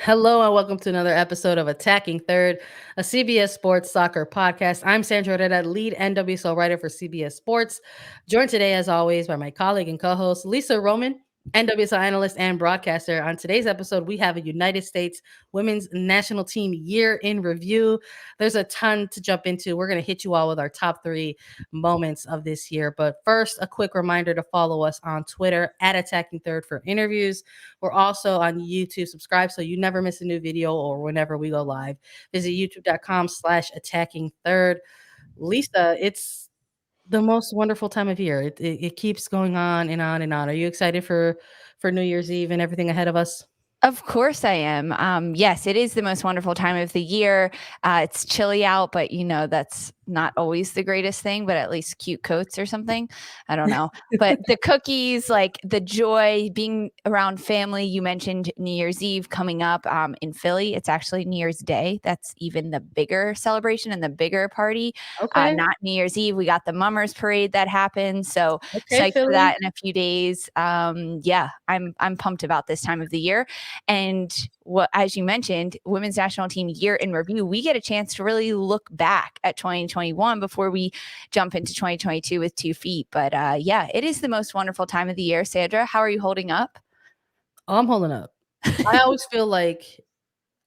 Hello and welcome to another episode of Attacking Third, a CBS Sports soccer podcast. I'm Sandra, Herrera, lead NWSL writer for CBS Sports. Joined today, as always, by my colleague and co-host Lisa Roman, NWSL analyst and broadcaster. On today's episode, we have a United States Women's National Team year in review. There's a ton to jump into. We're going to hit you all with our top 3 moments of this year. But first, a quick reminder to follow us on Twitter at Attacking Third for interviews. We're also on YouTube. Subscribe so you never miss a new video or whenever we go live. Visit youtube.com/attacking third. Lisa, it's the most wonderful time of year. It keeps going on and on and on. Are you excited for New Year's Eve and everything ahead of us? Of course I am. Yes, it is the most wonderful time of the year. It's chilly out, but that's not always the greatest thing, but at least cute coats or something. I don't know. But the cookies, like the joy, being around family. You mentioned New Year's Eve coming up in Philly. It's actually New Year's Day. That's even the bigger celebration and the bigger party. Okay. Not New Year's Eve. We got the Mummers Parade that happens. So Okay, psyched for Philly. that in a few days. Yeah, I'm pumped about this time of the year. And as you mentioned, women's national team year in review, we get a chance to really look back at 2021 before we jump into 2022 with 2 feet. But yeah, it is the most wonderful time of the year. Sandra, how are you holding up? Oh, I'm holding up. I always feel like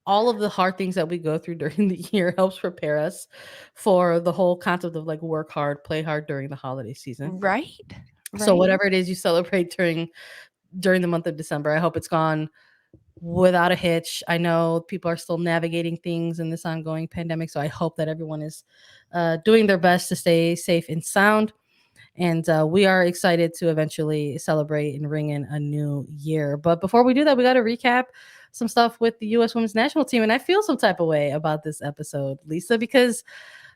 all of the hard things that we go through during the year helps prepare us for the whole concept of like work hard, play hard during the holiday season. Right. So Right. whatever it is you celebrate during the month of December, I hope it's gone without a hitch. I know people are still navigating things in this ongoing pandemic, so I hope that everyone is doing their best to stay safe and sound. And we are excited to eventually celebrate and ring in a new year. But before we do that, we got to recap some stuff with the U.S. Women's National Team. And I feel some type of way about this episode, Lisa, because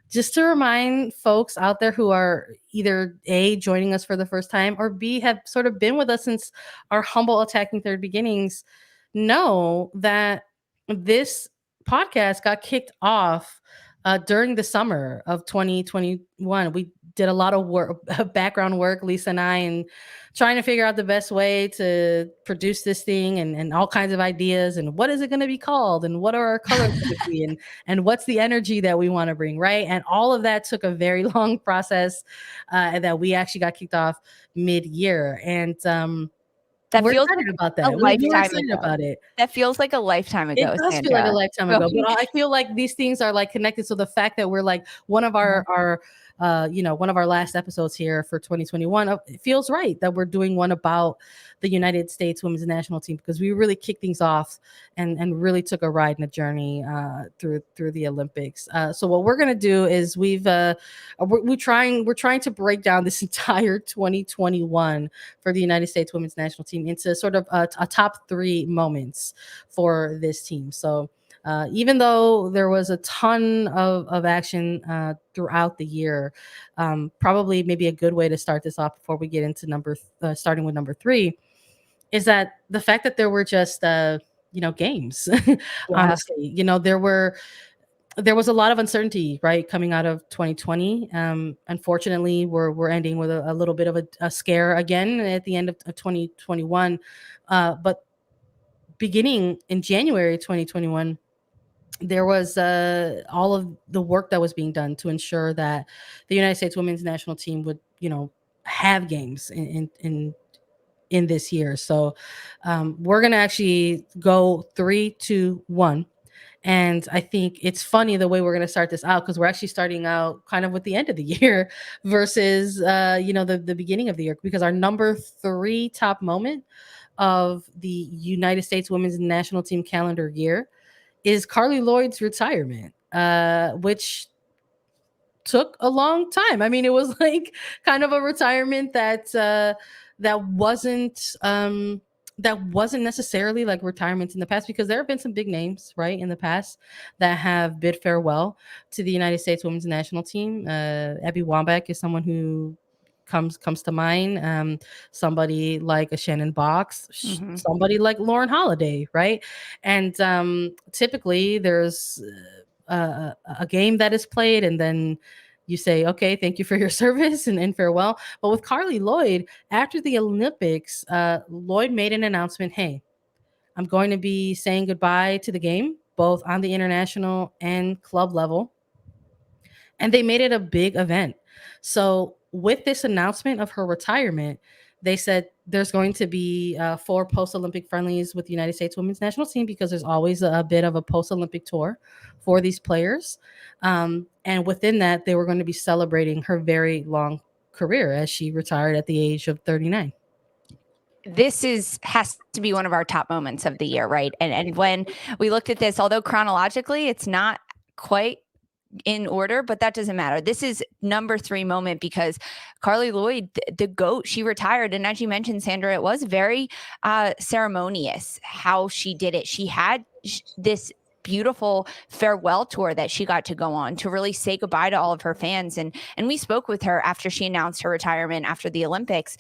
just to remind folks out there who are either A, joining us for the first time, or B, have sort of been with us since our humble Attacking Third beginnings, know that this podcast got kicked off during the summer of 2021. We did a lot of work, background work, Lisa and I, and trying to figure out the best way to produce this thing and all kinds of ideas and what is it going to be called and what are our colors going to be and what's the energy that we want to bring, right? And all of that took a very long process that we actually got kicked off mid-year. And That we're feels excited like about a that. We were lifetime excited ago. about it. That feels like a lifetime It ago, does feel like a Sandra. lifetime ago, but I feel like these things are like connected. So the fact that we're like one of our one of our last episodes here for 2021, it feels right that we're doing one about the United States Women's National Team because we really kicked things off and really took a ride in a journey through the Olympics. So what we're gonna do is we're trying to break down this entire 2021 for the United States Women's National Team into sort of a top 3 moments for this team. So even though there was a ton of action throughout the year, probably maybe a good way to start this off before we get into starting with number 3 is that the fact that there were just games. Yeah. Honestly, there was a lot of uncertainty, right, coming out of 2020. Unfortunately, we're ending with a little bit of a scare again at the end of 2021. But beginning in January 2021, there was all of the work that was being done to ensure that the United States Women's National Team would, have games in this year. So we're gonna actually go 3, 2, 1. And I think it's funny the way we're going to start this out because we're actually starting out kind of with the end of the year versus the beginning of the year, because our number 3 top moment of the United States Women's National Team calendar year is Carli Lloyd's retirement, which took a long time. I mean, it was like kind of a retirement that wasn't necessarily like retirements in the past, because there have been some big names, right, in the past that have bid farewell to the United States Women's National Team. Abby Wambach is someone who comes to mind. Somebody like a Shannon Box, somebody like Lauren Holiday, right? And typically there's a game that is played, and then you say, okay, thank you for your service and farewell. But with Carli Lloyd, after the Olympics, Lloyd made an announcement, hey, I'm going to be saying goodbye to the game, both on the international and club level. And they made it a big event. So, with this announcement of her retirement, they said there's going to be 4 post-Olympic friendlies with the United States women's national team, because there's always a bit of a post-Olympic tour for these players. And within that, they were going to be celebrating her very long career, as she retired at the age of 39. This has to be one of our top moments of the year, right? And when we looked at this, although chronologically it's not quite in order, but that doesn't matter. This is number 3 moment, because Carli Lloyd, the GOAT, she retired. And as you mentioned, Sandra, it was very ceremonious how she did it. She had this beautiful farewell tour that she got to go on to really say goodbye to all of her fans. And we spoke with her after she announced her retirement after the Olympics,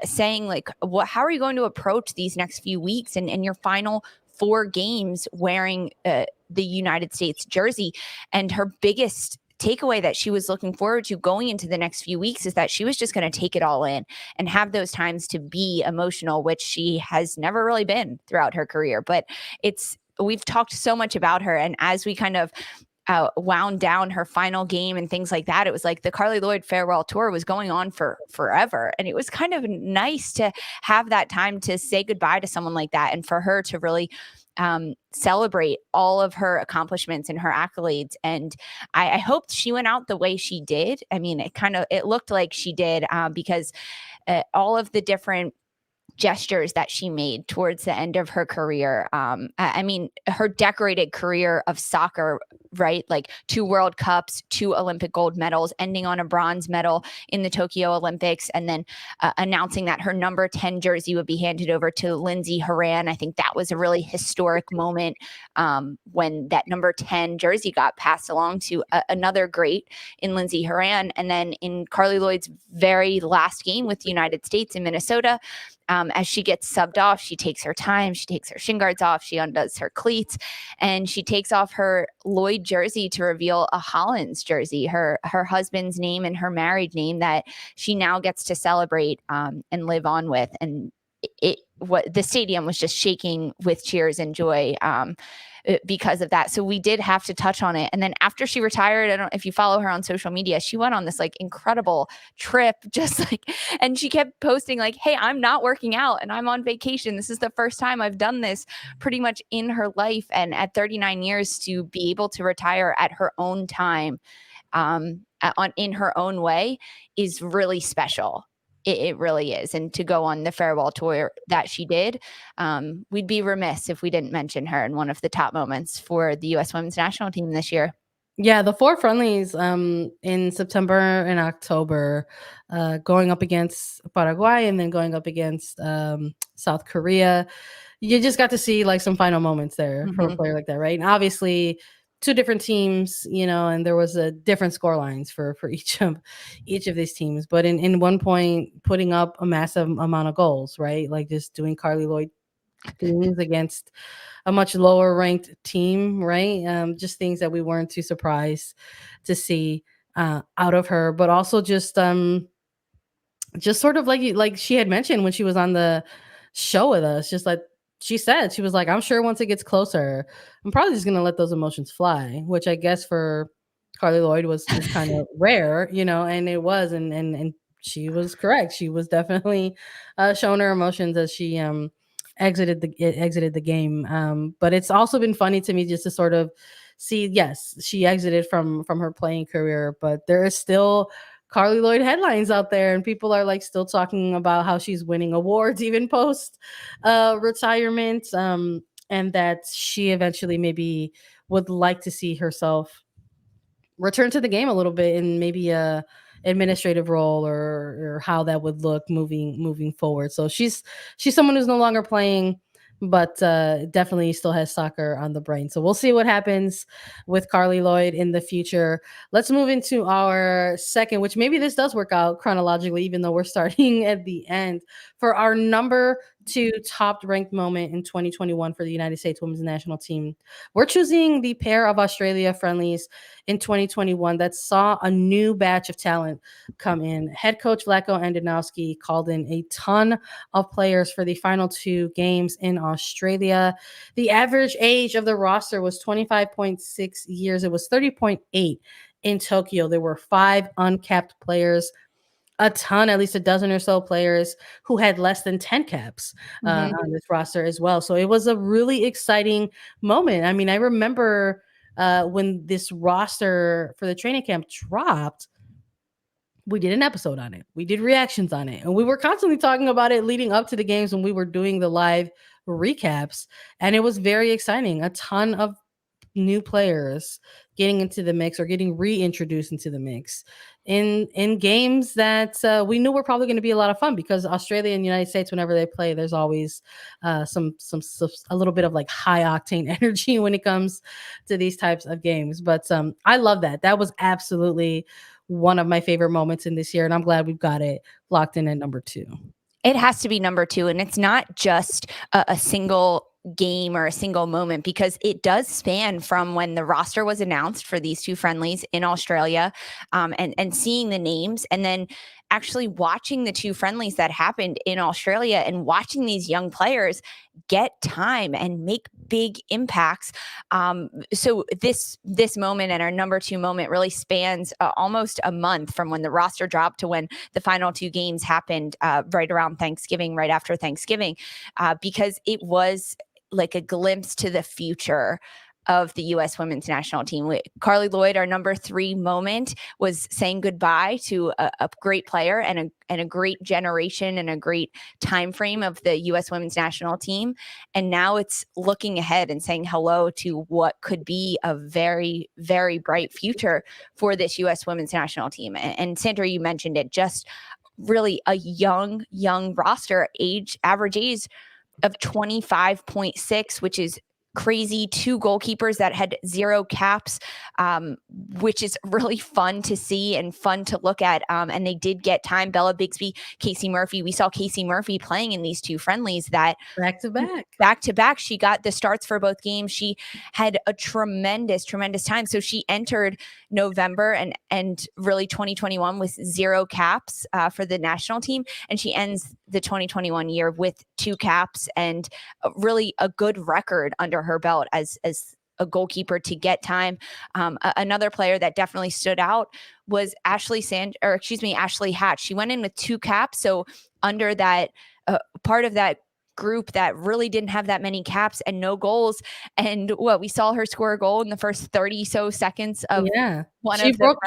saying like, how are you going to approach these next few weeks and your final 4 games wearing the United States jersey? And her biggest takeaway that she was looking forward to going into the next few weeks is that she was just going to take it all in and have those times to be emotional, which she has never really been throughout her career. But we've talked so much about her, and as we kind of wound down her final game and things like that, it was like the Carli Lloyd farewell tour was going on for forever. And it was kind of nice to have that time to say goodbye to someone like that, and for her to really celebrate all of her accomplishments and her accolades. And I hoped she went out the way she did. I mean, it looked like she did, because all of the different gestures that she made towards the end of her career. I mean, her decorated career of soccer, right? Like 2 World Cups, 2 Olympic gold medals, ending on a bronze medal in the Tokyo Olympics, and then announcing that her number 10 jersey would be handed over to Lindsay Herrera. I think that was a really historic moment, when that number 10 jersey got passed along to another great in Lindsay Herrera. And then in Carli Lloyd's very last game with the United States in Minnesota, as she gets subbed off, she takes her time. She takes her shin guards off. She undoes her cleats, and she takes off her Lloyd jersey to reveal a Hollins jersey, her husband's name and her married name, that she now gets to celebrate and live on with. And what the stadium was just shaking with cheers and joy because of that. So we did have to touch on it. And then after she retired, I don't know if you follow her on social media, she went on this like incredible trip, just like, and she kept posting like, hey, I'm not working out and I'm on vacation. This is the first time I've done this pretty much in her life. And at 39 years, to be able to retire at her own time, in her own way, is really special. It really is. And to go on the farewell tour that she did, we'd be remiss if we didn't mention her in one of the top moments for the U.S. women's national team this year. Yeah, the 4 friendlies in September and October, going up against Paraguay and then going up against South Korea. You just got to see like some final moments there for a player like that, right? And obviously 2 different teams, and there was a different score lines for each of these teams. But in one point, putting up a massive amount of goals, right? Like just doing Carli Lloyd things against a much lower ranked team, right? Just things that we weren't too surprised to see out of her, but also just sort of like she had mentioned when she was on the show with us, just like she said, she was like, I'm sure once it gets closer, I'm probably just gonna let those emotions fly, which I guess for Carli Lloyd was kind of rare, and it was, and she was correct. She was definitely showing her emotions as she exited the game. But it's also been funny to me just to sort of see, yes, she exited from her playing career, but there is still Carli Lloyd headlines out there, and people are like still talking about how she's winning awards even post retirement, and that she eventually maybe would like to see herself return to the game a little bit in maybe a administrative role, or how that would look moving forward. So she's someone who's no longer playing, but definitely still has soccer on the brain. So we'll see what happens with Carli Lloyd in the future. Let's move into our second, which maybe this does work out chronologically, even though we're starting at the end, for our number to top ranked moment in 2021 for the United States women's national team. We're choosing the pair of Australia friendlies in 2021 that saw a new batch of talent come in. Head coach Vlatko Andonovski called in a ton of players for the final 2 games in Australia. The average age of the roster was 25.6 years. It was 30.8 in Tokyo. There were 5 uncapped players, a ton, at least a dozen or so players who had less than 10 caps on this roster as well. So it was a really exciting moment. I mean, I remember when this roster for the training camp dropped, we did an episode on it. We did reactions on it. And we were constantly talking about it leading up to the games when we were doing the live recaps. And it was very exciting. A ton of new players getting into the mix or getting reintroduced into the mix in games that we knew were probably going to be a lot of fun, because Australia and the United States, whenever they play, there's always some a little bit of like high octane energy when it comes to these types of games. But I love that. That was absolutely one of my favorite moments in this year, and I'm glad we've got it locked in at number 2. It has to be number 2. And it's not just a single game or a single moment, because it does span from when the roster was announced for these 2 friendlies in Australia, and seeing the names, and then actually watching the 2 friendlies that happened in Australia and watching these young players get time and make big impacts. So this moment and our number 2 moment really spans almost a month from when the roster dropped to when the final 2 games happened, right around Thanksgiving, right after Thanksgiving, because it was like a glimpse to the future of the U.S. women's national team. Carli Lloyd, our number 3 moment, was saying goodbye to a great player and a great generation and a great time frame of the U.S. women's national team. And now it's looking ahead and saying hello to what could be a very, very bright future for this U.S. women's national team. And Sandra, you mentioned it, just really a young roster, average age of 25.6, which is crazy. 2 goalkeepers that had 0 caps, which is really fun to see and fun to look at. And they did get time. Bella Bixby, Casey Murphy. We saw Casey Murphy playing in these 2 friendlies that Back to back. She got the starts for both games. She had a tremendous time. So she entered November and really 2021 with 0 caps for the national team. And she ends the 2021 year with 2 caps and really a good record under her belt as a goalkeeper to get time. Another player that definitely stood out was Ashley Hatch. She went in with 2 caps. So under that part of that group that really didn't have that many caps and no goals. And we saw her score a goal in the first 30 so seconds of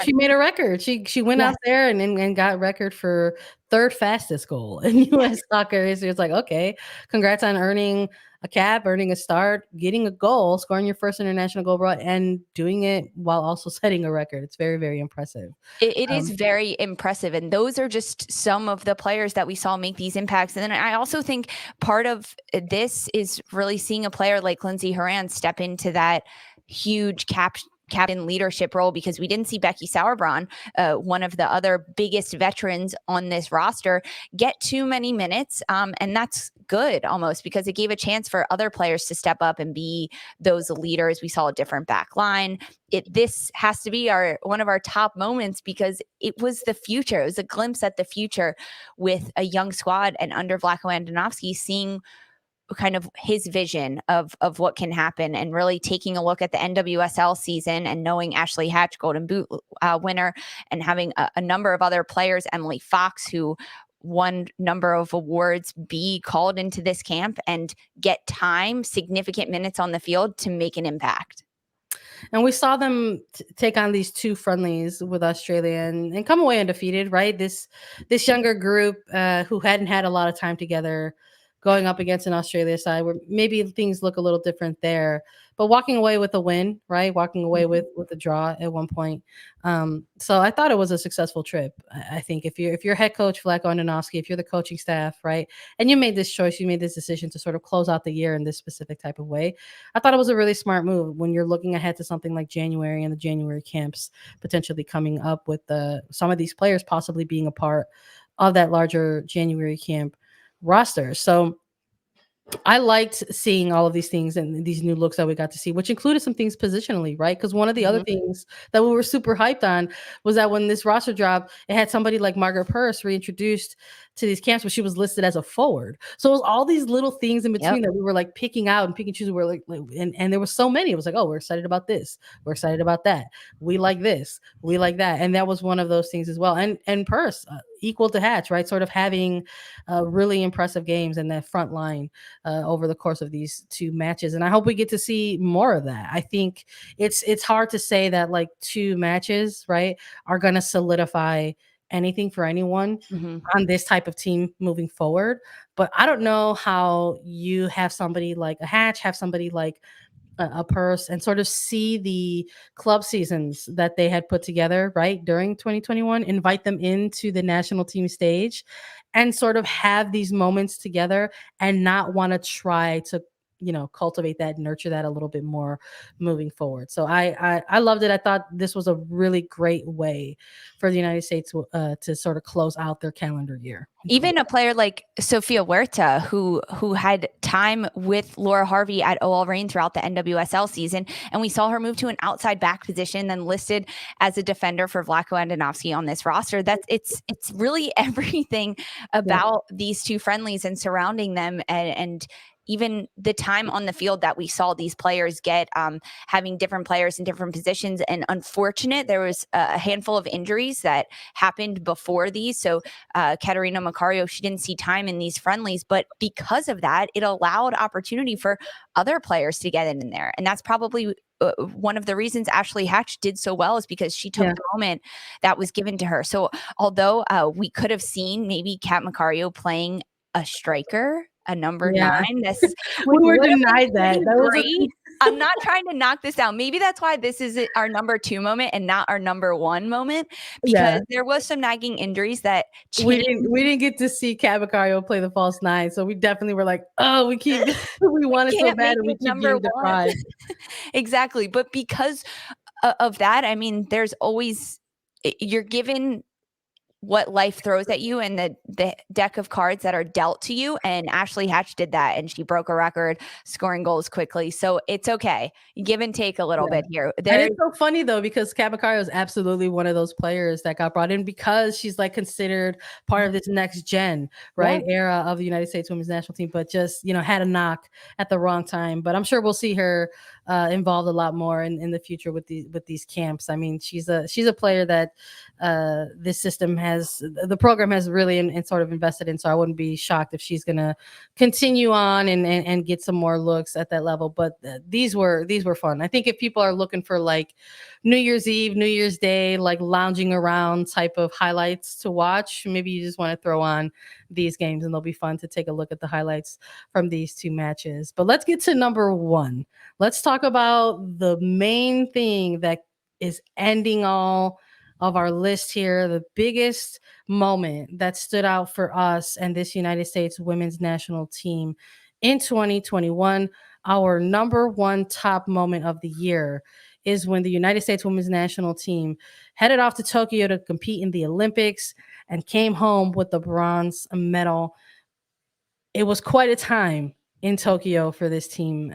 she made a record. She went out there and got record for 3rd fastest goal in US soccer. So it's like, okay, congrats on earning a cap, earning a start, getting a goal, scoring your first international goal, and doing it while also setting a record. It's very, very impressive. It is very impressive. And those are just some of the players that we saw make these impacts. And then I also think part of this is really seeing a player like Lindsey Horan step into that huge captain leadership role, because we didn't see Becky Sauerbrunn, one of the other biggest veterans on this roster, get too many minutes. And that's good almost, because it gave a chance for other players to step up and be those leaders. We saw a different back line. This has to be one of our top moments, because it was the future. It was a glimpse at the future with a young squad, and under Vlatko Andonovski, seeing kind of his vision of what can happen, and really taking a look at the NWSL season and knowing Ashley Hatch, Golden Boot winner, and having a number of other players, Emily Fox, who won number of awards, be called into this camp and get time, significant minutes on the field to make an impact. And we saw them take on these 2 friendlies with Australia and come away undefeated, right? This younger group who hadn't had a lot of time together, going up against an Australia side where maybe things look a little different there, but walking away with a win, right? Walking away with a draw at one point. So I thought it was a successful trip. I think if you're head coach Vlatko Andonovski, if you're the coaching staff, right, and you made this choice, you made this decision to sort of close out the year in this specific type of way, I thought it was a really smart move when you're looking ahead to something like January and the January camps potentially coming up with some of these players possibly being a part of that larger January camp roster. So I liked seeing all of these things and these new looks that we got to see, which included some things positionally, right? Because one of the other Mhm. things that we were super hyped on was that when this roster dropped, it had somebody like Margaret Purse reintroduced to these camps, but she was listed as a forward. So it was all these little things in Yep. between that we were like picking out and picking and choosing. We're and there was so many. It was like, oh, we're excited about this. We're excited about that. We like this. We like that. And that was one of those things as well. And Purse, equal to Hatch, right? Sort of having really impressive games in that front line over the course of these two matches, and I hope we get to see more of that. I think it's hard to say that like two matches, right, are going to solidify anything for anyone Mhm. on this type of team moving forward. But I don't know how you have somebody like a Hatch, have somebody like a Purse, and sort of see the club seasons that they had put together right during 2021, invite them into the national team stage and sort of have these moments together and not want to try to cultivate that, nurture that a little bit more moving forward. So I loved it. I thought this was a really great way for the United States to sort of close out their calendar year in Even a 2020. player like Sophia Huerta, who had time with Laura Harvey at OL Reign throughout the NWSL season, and we saw her move to an outside back position, then listed as a defender for Vlatko Andonovski on this roster. That's it's really everything Yeah, about these two friendlies and surrounding them, and even the time on the field that we saw these players get, having different players in different positions. And unfortunate, there was a handful of injuries that happened before these. So Katerina Macario, she didn't see time in these friendlies, but because of that, it allowed opportunity for other players to get in there. And that's probably one of the reasons Ashley Hatch did so well, is because she took yeah, the moment that was given to her. So although we could have seen maybe Kat Macario playing a striker, a number yeah. 9, this We which were would have been denied that. pretty That was a great. I'm not trying to knock this down. Maybe that's why this is our number 2 moment and not our number 1 moment, because yeah. there was some nagging injuries that We changed. didn't get to see Cat Macario play the false nine, so we definitely were like, "Oh, we keep we We want it so can't bad, make and we it keep number getting 1. deprived." Exactly, but because of that, I mean, there's always you're given what life throws at you and the deck of cards that are dealt to you, and Ashley Hatch did that, and she broke a record scoring goals quickly, so it's okay. Give and take a little Yeah. bit here. And There. it's so funny though because Kat Macario is absolutely one of those players that got brought in because she's like considered part of this next gen, Yeah. right, era of the United States Women's National Team, but just had a knock at the wrong time. But I'm sure we'll see her involved a lot more in the future with these camps. I mean, she's a player that this system has, the program has really and sort of invested in. So I wouldn't be shocked if she's gonna continue on and get some more looks at that level. But these were fun. I think if people are looking for like New Year's Eve, New Year's Day, like lounging around type of highlights to watch, maybe you just want to throw on these games and they'll be fun to take a look at the highlights from these two matches. But let's get to number 1. Let's talk about the main thing that is ending all of our list here, the biggest moment that stood out for us and this United States women's national team in 2021. Our number 1 top moment of the year is when the United States women's national team headed off to Tokyo to compete in the Olympics and came home with the bronze medal. It was quite a time in Tokyo for this team.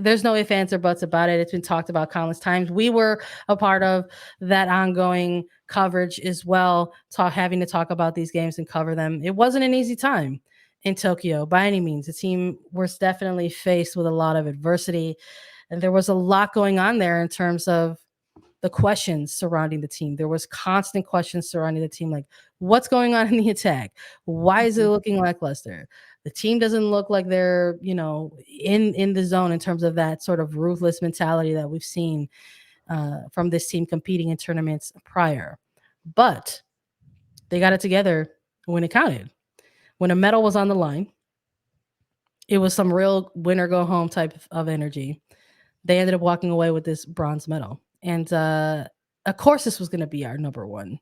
There's no ifs, ands, or buts about it. It's been talked about countless times. We were a part of that ongoing coverage as well, having to talk about these games and cover them. It wasn't an easy time in Tokyo by any means. The team was definitely faced with a lot of adversity, and there was a lot going on there in terms of the questions surrounding the team. There was constant questions surrounding the team, like what's going on in the attack? Why is it Mhm. looking lackluster? The team doesn't look like they're, in the zone in terms of that sort of ruthless mentality that we've seen from this team competing in tournaments prior. But they got it together when it counted. When a medal was on the line, it was some real winner go home type of energy. They ended up walking away with this bronze medal. And of course, this was going to be our number 1.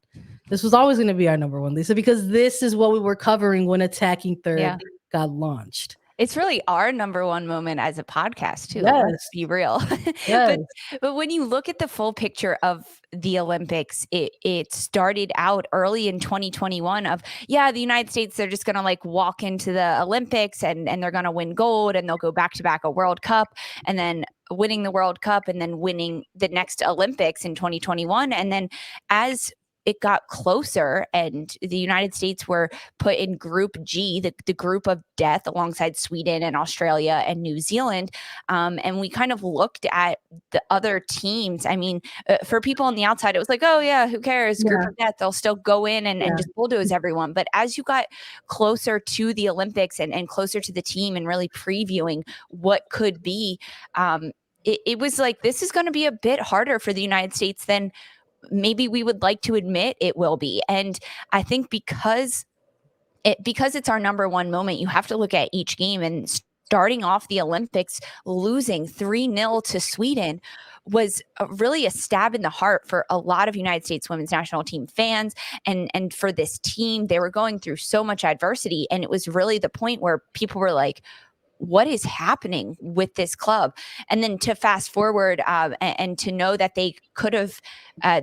This was always going to be our number 1, Lisa, because this is what we were covering when Attacking Third Yeah. got launched. It's really our number one moment as a podcast too. Let's Yes. be real. Yes. but but when you look at the full picture of the Olympics, it started out early in 2021 of the United States, they're just gonna like walk into the Olympics and they're gonna win gold and they'll go back to back a World Cup and then winning the World Cup and then winning the next Olympics in 2021. And then as it got closer and the United States were put in Group G, the group of death, alongside Sweden and Australia and New Zealand. And we kind of looked at the other teams. I mean, for people on the outside, it was like, oh, yeah, who cares? Group Yeah. of death. They'll still go in and just bulldoze everyone. But as you got closer to the Olympics and closer to the team and really previewing what could be, it was like, this is going to be a bit harder for the United States than maybe we would like to admit it will be. And I think because it's our number one moment, you have to look at each game. And starting off the Olympics, losing 3-0 to Sweden was really a stab in the heart for a lot of United States women's national team fans. And for this team, they were going through so much adversity. And it was really the point where people were like, what is happening with this club? And then to fast forward and to know that they could have,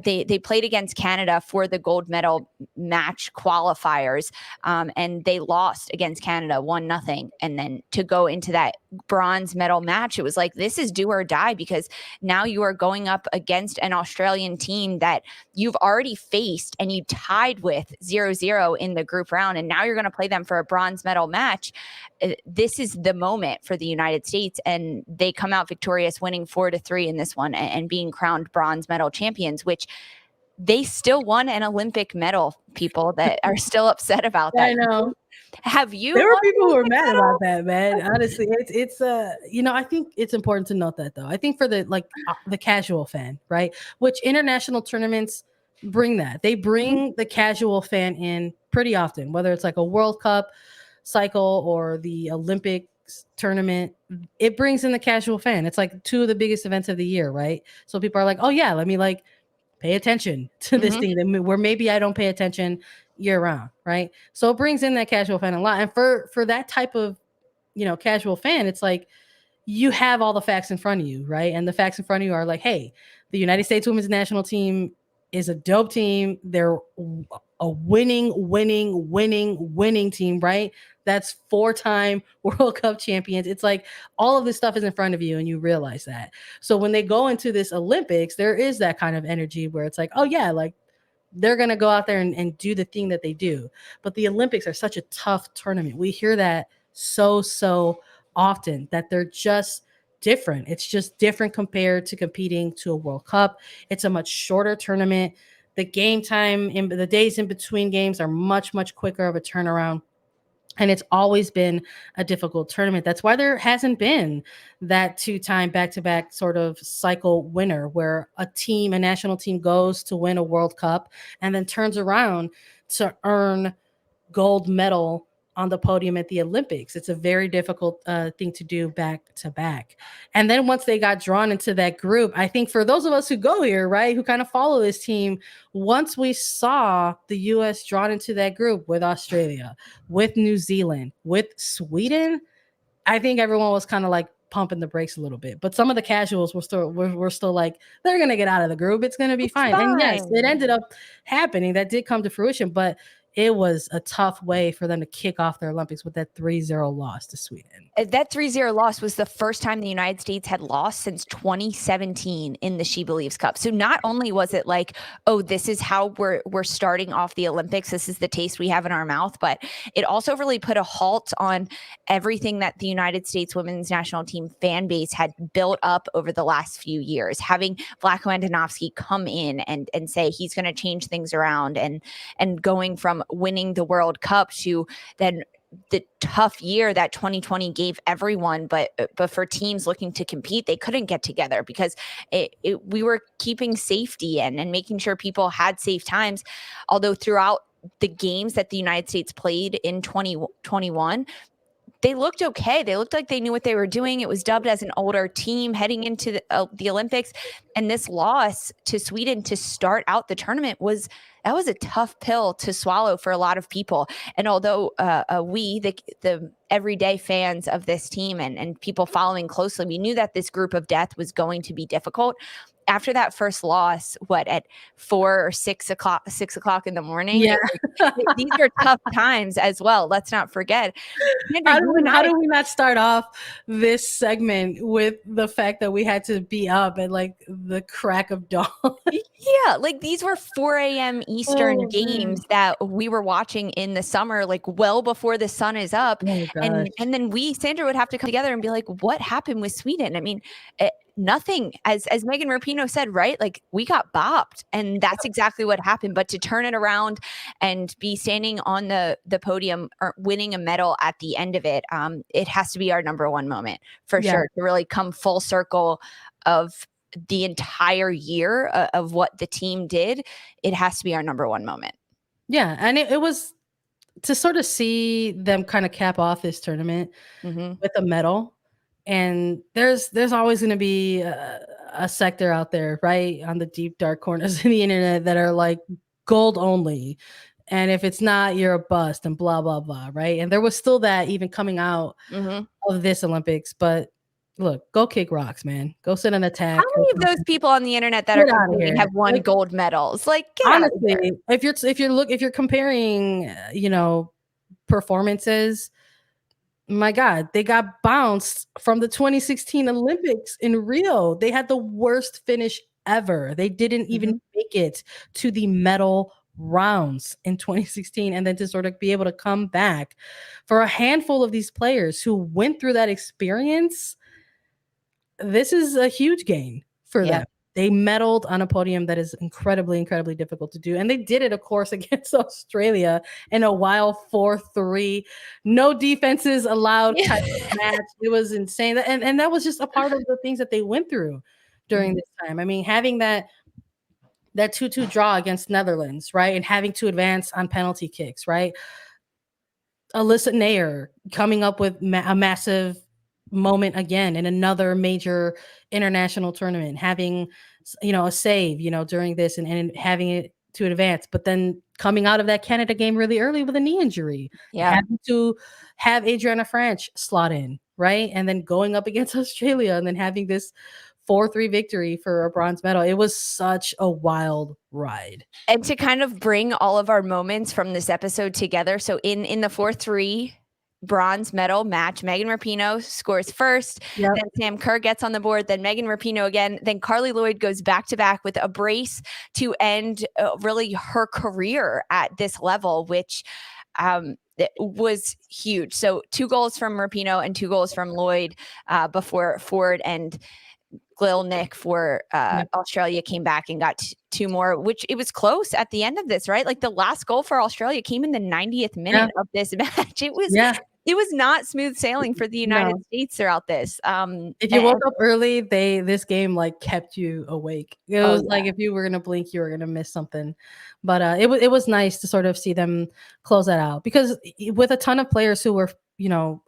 they played against Canada for the gold medal match qualifiers, and they lost against Canada 1-0. And then to go into that bronze medal match, it was like, this is do or die, because now you are going up against an Australian team that you've already faced and you tied with 0-0 in the group round. And now you're going to play them for a bronze medal match. This is the moment for the United States, and they come out victorious, winning 4-3 in this one and being crowned bronze medal champions, which they still won an Olympic medal. People that are still upset about that. I know. Have you? There were people who were mad about that, man. Honestly, it's I think it's important to note that, though. I think for the casual fan, right? Which international tournaments bring that. They bring the casual fan in pretty often, whether it's like a World Cup cycle or the Olympics tournament. It brings in the casual fan. It's like two of the biggest events of the year, right? So people are like, oh yeah, let me like pay attention to this thing where maybe I don't pay attention year round, right? So it brings in that casual fan a lot. And for that type of, casual fan, it's like you have all the facts in front of you, right? And the facts in front of you are like, hey, the United States women's national team is a dope team. They're a winning team, right? That's 4-time World Cup champions. It's like all of this stuff is in front of you and you realize that. So when they go into this Olympics, there is that kind of energy where it's like, oh yeah, like they're going to go out there and do the thing that they do. But the Olympics are such a tough tournament. We hear that so often, that they're just different. It's just different compared to competing to a World Cup. It's a much shorter tournament. The game time in the days in between games are much quicker of a turnaround. And it's always been a difficult tournament. That's why there hasn't been that 2-time back-to-back sort of cycle winner where a national team goes to win a World Cup and then turns around to earn gold medal on the podium at the Olympics. It's a very difficult thing to do back to back. And then once they got drawn into that group, I think for those of us who go here, right, who kind of follow this team, once we saw the US drawn into that group with Australia, with New Zealand, with Sweden, I think everyone was kind of like pumping the brakes a little bit. But some of the casuals were still like, they're gonna get out of the group. It's gonna be fine. And yes, it ended up happening. That did come to fruition, but it was a tough way for them to kick off their Olympics with that 3-0 loss to Sweden. That 3-0 loss was the first time the United States had lost since 2017 in the She Believes Cup. So not only was it like, oh, this is how we're starting off the Olympics, this is the taste we have in our mouth, but it also really put a halt on everything that the United States women's national team fan base had built up over the last few years. Having Vlatko Andonovski come in and say he's going to change things around, and going from winning the World Cup to then the tough year that 2020 gave everyone, but for teams looking to compete, they couldn't get together because we were keeping safety and making sure people had safe times. Although throughout the games that the United States played in 2021, they looked okay. They looked like they knew what they were doing. It was dubbed as an older team heading into the Olympics. And this loss to Sweden to start out the tournament was a tough pill to swallow for a lot of people. And although we, the everyday fans of this team and people following closely, we knew that this group of death was going to be difficult. After that first loss, at 4 or 6 o'clock in the morning, Yeah. these are tough times as well. Let's not forget. Sandra, How do we not start off this segment with the fact that we had to be up at like the crack of dawn? Yeah, like these were 4 a.m. Eastern games Man. that we were watching in the summer, like well before the sun is up. Oh, and gosh. then Sandra would have to come together and be like, what happened with Sweden? I mean, nothing, as Megan Rapinoe said, right? Like we got bopped, and that's exactly what happened. But to turn it around and be standing on the podium or winning a medal at the end of it, it has to be our number one moment for sure, to really come full circle of the entire year of what the team did. It has to be our number one moment. Yeah, and it was to sort of see them kind of cap off this tournament with a medal. And there's always going to be a sector out there, right, on the deep dark corners of the internet that are like gold only, and if it's not, you're a bust and blah blah blah, right? And there was still that even coming out of this Olympics. But look, go kick rocks, man. Go sit on attack. How many of those people on the internet that Get are out of complaining here. have won Like, gold medals? Like, get out of honestly, here. if you're comparing, performances, my God, they got bounced from the 2016 Olympics in Rio. They had the worst finish ever. They didn't even make it to the medal rounds in 2016. And then to sort of be able to come back for a handful of these players who went through that experience, this is a huge gain for them. They medaled on a podium that is incredibly, incredibly difficult to do. And they did it, of course, against Australia in a wild 4-3, no defenses allowed type of match. It was insane. And that was just a part of the things that they went through during this time. I mean, having that 2-2 draw against Netherlands, right? And having to advance on penalty kicks, right? Alyssa Nair coming up with a massive moment again in another major international tournament, having a save during this and having it to advance, but then coming out of that Canada game really early with a knee injury, having to have Adriana Franch slot in, right, and then going up against Australia and then having this 4-3 victory for a bronze medal. It was such a wild ride. And to kind of bring all of our moments from this episode together, so in the 4-3 bronze medal match, Megan Rapinoe scores first, then Sam Kerr gets on the board, then Megan Rapinoe again, then Carli Lloyd goes back-to-back with a brace to end really her career at this level, which it was huge. So 2 goals from Rapinoe and 2 goals from Lloyd before Ford and Glilnick for Australia came back and got 2 more, which it was close at the end of this, right? Like the last goal for Australia came in the 90th minute of this match. It was not smooth sailing for the United States throughout this. If you woke up early, this game like kept you awake. It was like if you were gonna blink, you were gonna miss something. But it was nice to sort of see them close that out, because with a ton of players who were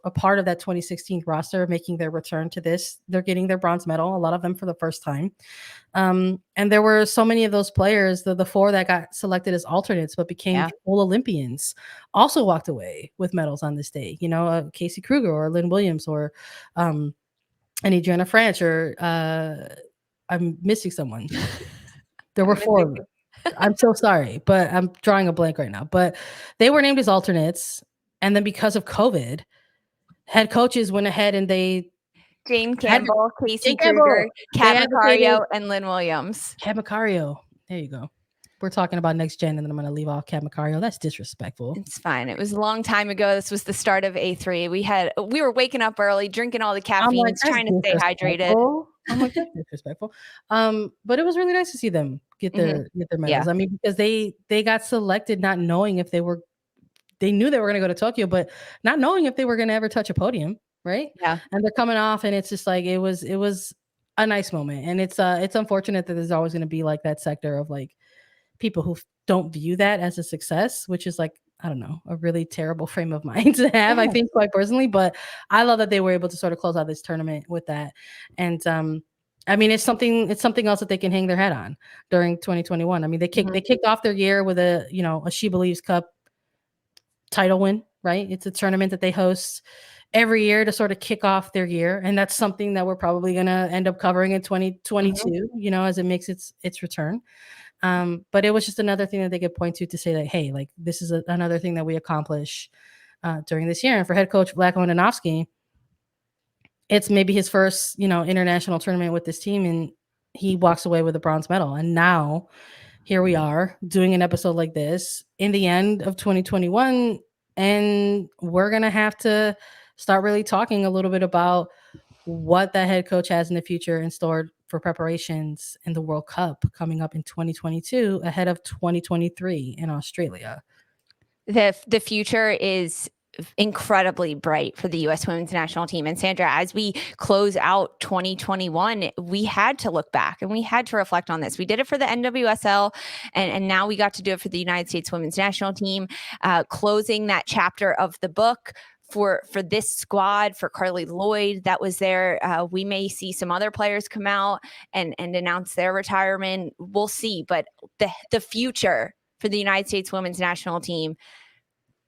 a part of that 2016 roster making their return to this, they're getting their bronze medal, a lot of them for the first time. And there were so many of those players, the 4 that got selected as alternates but became full Olympians, also walked away with medals on this day. Casey Kruger or Lynn Williams or and Adriana Franch, or I'm missing someone. There were 4. I'm so sorry, but I'm drawing a blank right now. But they were named as alternates. And then because of COVID, head coaches went ahead and they Jane Campbell, Casey Kruger, Kat Macario, and Lynn Williams. Kat Macario. There you go. We're talking about next gen, and then I'm going to leave off Kat Macario. That's disrespectful. It's fine. It was a long time ago. This was the start of A3. We were waking up early, drinking all the caffeine, trying to stay hydrated. I'm like, that's disrespectful. But it was really nice to see them get their medals. I mean, because they got selected not knowing if they knew they were going to go to Tokyo, but not knowing if they were going to ever touch a podium, right? Yeah. And they're coming off, and it's just like it was a nice moment. And it's unfortunate that there's always going to be like that sector of like people who don't view that as a success, which is like I don't know, a really terrible frame of mind to have, I Yeah. think, quite personally. But I love that they were able to sort of close out this tournament with that. And I mean, it's something else that they can hang their head on during 2021. I mean, they kicked off their year with a She Believes Cup title win, right? It's a tournament that they host every year to sort of kick off their year, and that's something that we're probably going to end up covering in 2022, as it makes its return. But it was just another thing that they could point to say that, hey, like, this is another thing that we accomplish during this year. And for head coach Vlatko Andonovski, it's maybe his first, international tournament with this team, and he walks away with a bronze medal. And now here we are doing an episode like this in the end of 2021, and we're going to have to start really talking a little bit about what that head coach has in the future in store for preparations in the World Cup coming up in 2022 ahead of 2023 in Australia. The future is incredibly bright for the U.S. women's national team. And Sandra, as we close out 2021, we had to look back and we had to reflect on this. We did it for the NWSL, and now we got to do it for the United States women's national team, closing that chapter of the book. For this squad, for Carli Lloyd that was there. We may see some other players come out and announce their retirement. We'll see. But the future for the United States women's national team,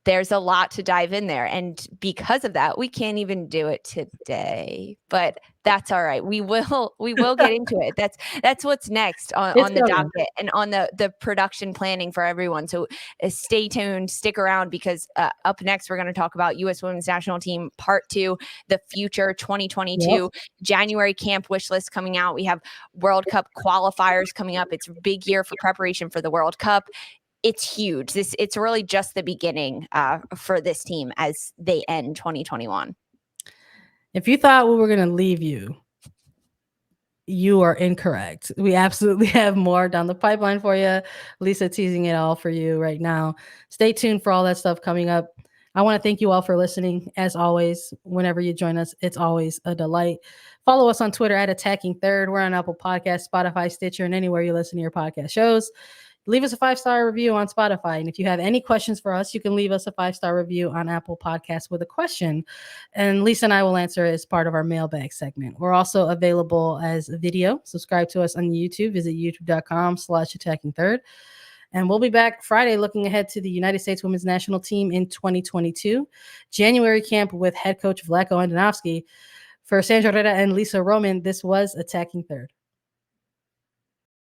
there's a lot to dive in there. And because of that, we can't even do it today. But that's all right. We will get into it. That's what's next on the docket and on the production planning for everyone. So stay tuned, stick around, because up next we're going to talk about U.S. Women's National Team Part 2, the future 2022. Yep. January camp wish list coming out. We have World Cup qualifiers coming up. It's a big year for preparation for the World Cup. It's huge. It's really just the beginning for this team as they end 2021. If you thought we were going to leave you, you are incorrect. We absolutely have more down the pipeline for you. Lisa teasing it all for you right now. Stay tuned for all that stuff coming up. I want to thank you all for listening. As always, whenever you join us, it's always a delight. Follow us on Twitter at Attacking Third. We're on Apple Podcasts, Spotify, Stitcher, and anywhere you listen to your podcast shows. Leave us a 5-star review on Spotify. And if you have any questions for us, you can leave us a 5-star review on Apple Podcasts with a question. And Lisa and I will answer it as part of our mailbag segment. We're also available as a video. Subscribe to us on YouTube. Visit youtube.com/Attacking Third. And we'll be back Friday looking ahead to the United States Women's National Team in 2022. January camp with head coach Vlatko Andonovski. For Sandra Herrera and Lisa Roman, this was Attacking Third.